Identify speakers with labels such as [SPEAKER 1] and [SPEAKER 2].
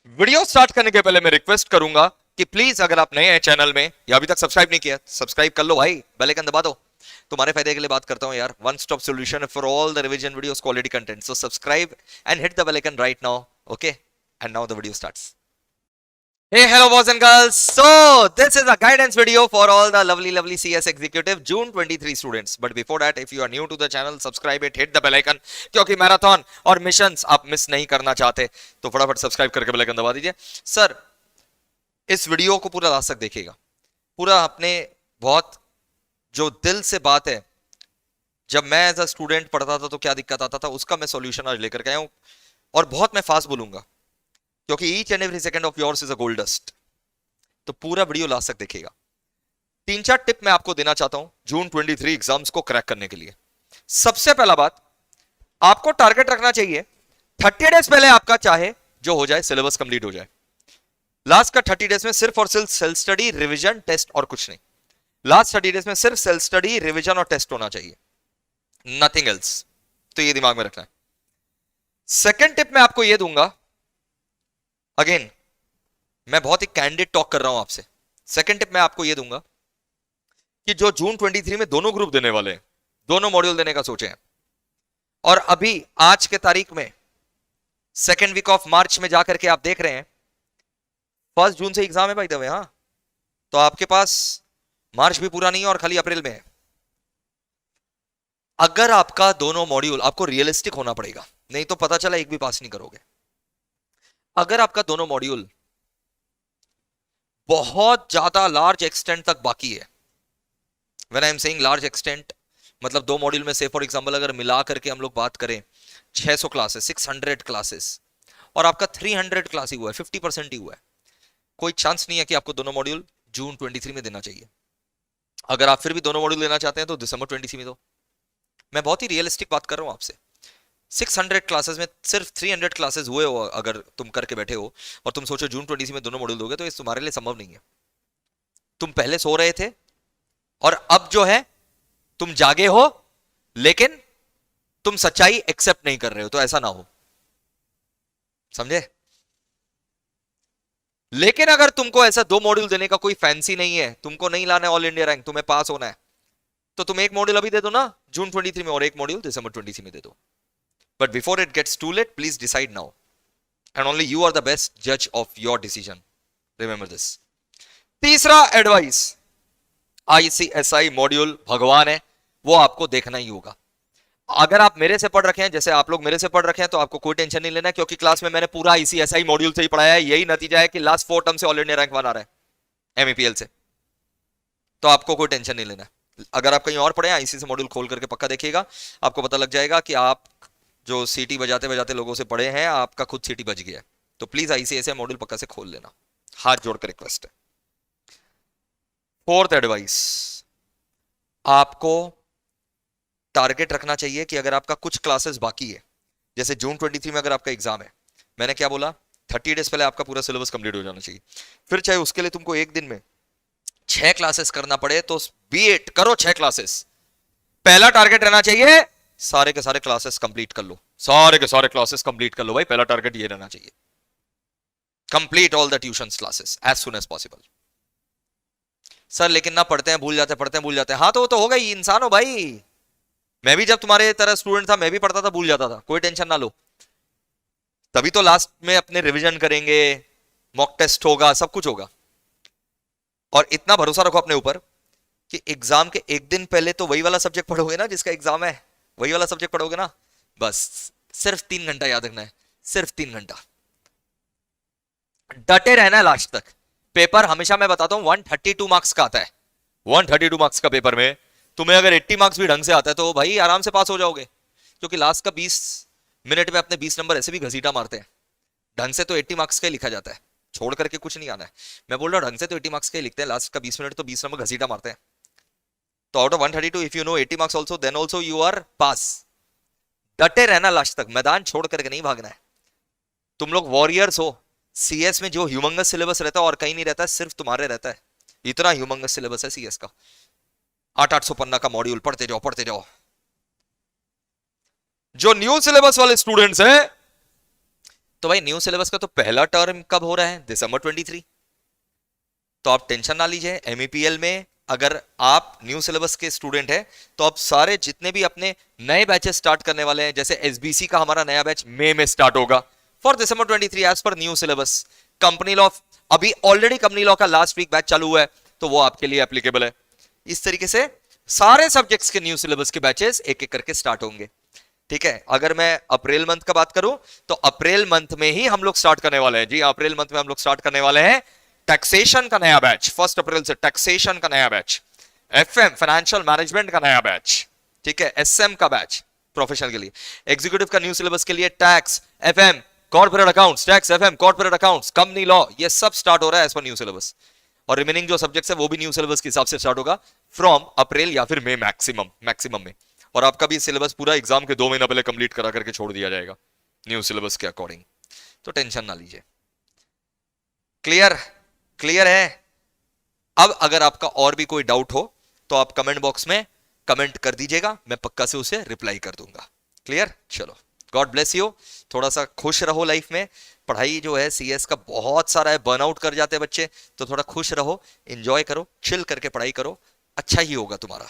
[SPEAKER 1] Video start करने के पहले मैं रिक्वेस्ट करूंगा कि प्लीज अगर आप नए हैं चैनल में या अभी तक सब्सक्राइब नहीं किया, सब्सक्राइब कर लो भाई, बेल आइकन दबा दो। तुम्हारे फायदे के लिए बात करता हूं यार, one stop solution for all the revision videos, quality content. So subscribe and hit the bell icon right now, okay? And now the video starts. Hey, hello boys and girls. So, this is a guidance video for all the lovely CS executive June 23 students. But before that, if you are new to the channel, subscribe it, hit the bell icon, क्योंकि marathon और missions आप miss नहीं करना चाहते तो फटाफट subscribe करके bell icon दबा दीजिए। सर, इस वीडियो को पूरा लास्ट तक देखिएगा, पूरा अपने बहुत जो दिल से बात है, जब मैं एज अ स्टूडेंट पढ़ता था तो क्या दिक्कत आता था उसका मैं सॉल्यूशन आज लेकर के आया हूं। और बहुत मैं फास्ट बोलूंगा क्योंकि each and every second of yours is a gold dust. तो पूरा वीडियो लास्ट तक देखिएगा। 3-4 टिप मैं आपको देना चाहता हूं जून 23 एग्जाम्स को क्रैक करने के लिए। सबसे पहला बात, आपको टारगेट रखना चाहिए 30 डेज पहले आपका चाहे जो हो जाए सिलेबस कंप्लीट हो जाए। लास्ट का 30 डेज में सिर्फ और सिर्फ सेल्फ स्टडी, रिवीजन, टेस्ट और कुछ नहीं। लास्ट 30 डेज में सिर्फ सेल्फ स्टडी, रिवीजन और टेस्ट होना चाहिए, नथिंग एल्स। तो ये दिमाग में रखना है। सेकेंड टिप मैं आपको ये दूंगा, अगेन मैं बहुत ही कैंडिड टॉक कर रहा हूं आपसे। सेकंड टिप मैं आपको यह दूंगा कि जो जून 23 में दोनों ग्रुप देने वाले हैं, दोनों मॉड्यूल देने का सोचे हैं, और अभी आज के तारीख में सेकेंड वीक ऑफ मार्च में जाकर के आप देख रहे हैं 1 जून से एग्जाम है भाई दवे। हाँ, तो आपके पास मार्च भी पूरा नहीं है और खाली अप्रैल में है। अगर आपका दोनों मॉड्यूल, आपको रियलिस्टिक होना पड़ेगा, नहीं तो पता चला एक भी पास नहीं करोगे। अगर आपका दोनों मॉड्यूल बहुत ज्यादा लार्ज एक्सटेंट तक बाकी है, when I am saying large extent मतलब दो मॉड्यूल में से फॉर एग्जांपल अगर मिला करके हम लोग बात करें 600 क्लासेस, 600 क्लासेस, और आपका 300 क्लास ही हुआ है, 50% ही हुआ है, कोई चांस नहीं है कि आपको दोनों मॉड्यूल जून 23 में देना चाहिए। अगर आप फिर भी दोनों मॉड्यूल देना चाहते हैं तो दिसंबर 23 में दो। मैं बहुत ही रियलिस्टिक बात कर रहा हूं आपसे। 600 क्लासेस में सिर्फ 300 क्लासेस हुए हो अगर तुम करके बैठे हो और तुम सोचो जून 23 में दोनों मॉड्यूल दोगे, तो ये तुम्हारे लिए संभव नहीं है। तुम पहले सो रहे थे और अब जो है तुम जागे हो, लेकिन तुम सच्चाई एक्सेप्ट नहीं कर रहे हो, तो ऐसा ना हो, समझे? लेकिन अगर तुमको ऐसा दो मॉड्यूल देने का कोई फैंसी नहीं है, तुमको नहीं लाना है ऑल इंडिया रैंक, तुम्हें पास होना है, तो तुम एक मॉड्यूल अभी दे दो ना जून 23 में और एक मॉड्यूल दिसंबर 23 में दे दो। But before it gets too late, please decide now. And only you are the best judge of your decision. Remember this. तीसरा एडवाइस, ICSI मॉड्यूल भगवान है, वो आपको देखना ही होगा। अगर आप मेरे से पढ़ रखे हैं, जैसे आप लोग मेरे से पढ़ रखे हैं, तो आपको कोई टेंशन नहीं लेना, क्योंकि क्लास में मैंने पूरा ICSI मॉड्यूल से ही पढ़ाया है। यही नतीजा है कि लास्ट 4 टर्म से ऑल इंडिया रैंक 1 आ रहा है MEPL से। तो आपको कोई टेंशन नहीं लेना। अगर आप कहीं और पढ़े, ICSI मॉड्यूल खोल करके पक्का देखिएगा, आपको पता लग जाएगा कि आप जो सीटी बजाते बजाते लोगों से पढ़े हैं, आपका खुद सीटी बज गया है। तो प्लीज ICSI मॉड्यूल पक्का से खोल लेना, हाथ जोड़कर रिक्वेस्ट है। फोर्थ एडवाइस, आपको टारगेट रखना चाहिए कि अगर आपका कुछ क्लासेस बाकी है, जैसे जून 23 में अगर आपका एग्जाम है, मैंने क्या बोला, 30 डेज पहले आपका पूरा सिलेबस कंप्लीट हो जाना चाहिए। फिर चाहे उसके लिए तुमको एक दिन में 6 क्लासेस करना पड़े तो बी इट, करो 6 क्लासेस। पहला टारगेट रहना चाहिए सारे के सारे क्लासेस कंप्लीट कर लो, सारे के सारे क्लासेस कंप्लीट कर लो भाई, पहला टारगेट ये रहना चाहिए। Complete all the tuitions classes as soon as possible. Sir लेकिन ना पढ़ते हैं भूल जाते, पढ़ते हैं भूल जाते हैं। हाँ, तो वो तो होगा ही, इंसान हो भाई। मैं भी जब तुम्हारे तरह स्टूडेंट था, मैं भी पढ़ता था, भूल जाता था, कोई टेंशन ना लो। तभी तो लास्ट में अपने रिविजन करेंगे, मॉक टेस्ट होगा, सब कुछ होगा। और इतना भरोसा रखो अपने ऊपर कि एग्जाम के एक दिन पहले तो वही वाला सब्जेक्ट पढ़ोगे ना जिसका एग्जाम है, वही वाला सब्जेक्ट पढ़ोगे ना, बस सिर्फ 3 घंटा याद रखना है, सिर्फ 3 घंटा। डटे रहना है लास्ट तक। पेपर हमेशा मैं बताता हूं 132 मार्क्स का आता है। 132 मार्क्स का पेपर में तुम्हें अगर 80 मार्क्स भी ढंग से आता है तो भाई आराम से पास हो जाओगे, क्योंकि लास्ट का 20 मिनट में अपने 20 नंबर ऐसे भी घसीटा मारते हैं। ढंग से तो 80 मार्क्स का ही लिखा जाता है, छोड़ करके कुछ नहीं आना है। मैं बोल रहा हूं ढंग से तो 80 मार्क्स का ही लिखते हैं, लास्ट का 20 मिनट तो 20 नंबर घसीटा मारते हैं। तो out of 132 if you no 80 marks also, then also you are pass. डटे रहना लास्ट तक, मैदान छोड़ करके नहीं भागना है। तुम लोग वॉरियर्स हो। CS में जो ह्यूमंगस सिलेबस रहता है और कहीं नहीं रहता, सिर्फ तुम्हारे रहता है। इतना ह्यूमंगस सिलेबस है CS का, 800 पन्ना का मॉड्यूल, पढ़ते जाओ पढ़ते जाओ। जो न्यू सिलेबस वाले स्टूडेंट्स हैं तो भाई न्यू सिलेबस का तो पहला टर्म कब हो रहा है? दिसंबर 23। तो आप टेंशन ना लीजिए, एमईपीएल में अगर आप न्यू सिलेबस के स्टूडेंट हैं तो आप सारे जितने भी अपने नए बैचेस स्टार्ट करने वाले हैं, जैसे एसबीसी का हमारा नया बैच मई में स्टार्ट होगा for December 23 as per new syllabus. Company law अभी ऑलरेडी कंपनी लॉ का लास्ट वीक बैच चालू हुआ है, तो वो आपके लिए एप्लीकेबल है। इस तरीके से सारे सब्जेक्ट्स के न्यू सिलेबस के बैचेस एक एक करके स्टार्ट होंगे। ठीक है, अगर मैं अप्रैल मंथ का बात करूं तो अप्रैल मंथ में ही हम लोग स्टार्ट करने वाले हैं। जी अप्रैल मंथ में हम लोग स्टार्ट करने वाले हैं टैक्सेशन का नया बैच। 1 अप्रैल से टैक्सेशन का नया बैच, एफएम फाइनेंशियल मैनेजमेंट का नया बैच, ठीक है, एसएम का बैच प्रोफेशनल के लिए, एग्जीक्यूटिव का न्यू सिलेबस के लिए tax, FM, corporate accounts, tax, FM, corporate accounts, company law, ये सब स्टार्ट हो रहा है एज पर न्यू सिलेबस। और रिमेनिंग जो सब्जेक्ट्स है वो भी न्यू सिलेबस के हिसाब से स्टार्ट होगा फ्रॉम अप्रैल या फिर मई मैक्सिमम में। और आपका भी सिलेबस पूरा एग्जाम के 2 महीना पहले कंप्लीट करा करके छोड़ दिया जाएगा न्यू सिलेबस के अकॉर्डिंग, तो टेंशन ना लीजिए। क्लियर? क्लियर है? अब अगर आपका और भी कोई डाउट हो तो आप कमेंट बॉक्स में कमेंट कर दीजिएगा, मैं पक्का से उसे रिप्लाई कर दूंगा। क्लियर? चलो, गॉड ब्लेस यू। थोड़ा सा खुश रहो लाइफ में। पढ़ाई जो है सीएस का बहुत सारा है, बर्नआउट कर जाते हैं बच्चे, तो थोड़ा खुश रहो, एंजॉय करो, चिल करके पढ़ाई करो, अच्छा ही होगा तुम्हारा।